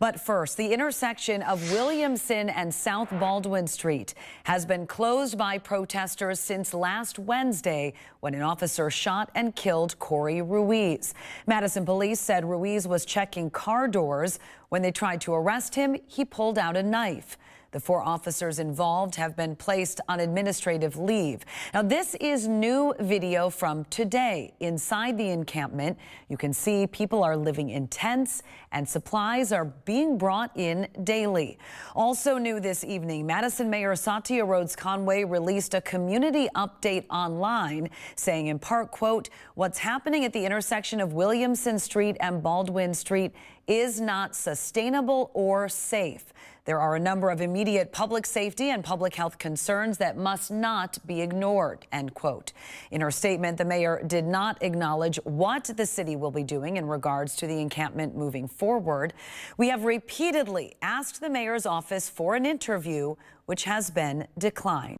But first, the intersection of Williamson and South Baldwin Street has been closed by protesters since last Wednesday when an officer shot and killed Corey Ruiz. Madison police said Ruiz was checking car doors. When they tried to arrest him, he pulled out a knife. The 4 officers involved have been placed on administrative leave. Now, this is new video from today. Inside the encampment, you can see people are living in tents and supplies are being brought in daily. Also new this evening, Madison Mayor Satya Rhodes-Conway released a community update online saying in part, quote, "What's happening at the intersection of Williamson Street and Baldwin Street is not sustainable or safe. There are a number of immediate public safety and public health concerns that must not be ignored," end quote. In her statement, the mayor did not acknowledge what the city will be doing in regards to the encampment moving forward. We have repeatedly asked the mayor's office for an interview, which has been declined.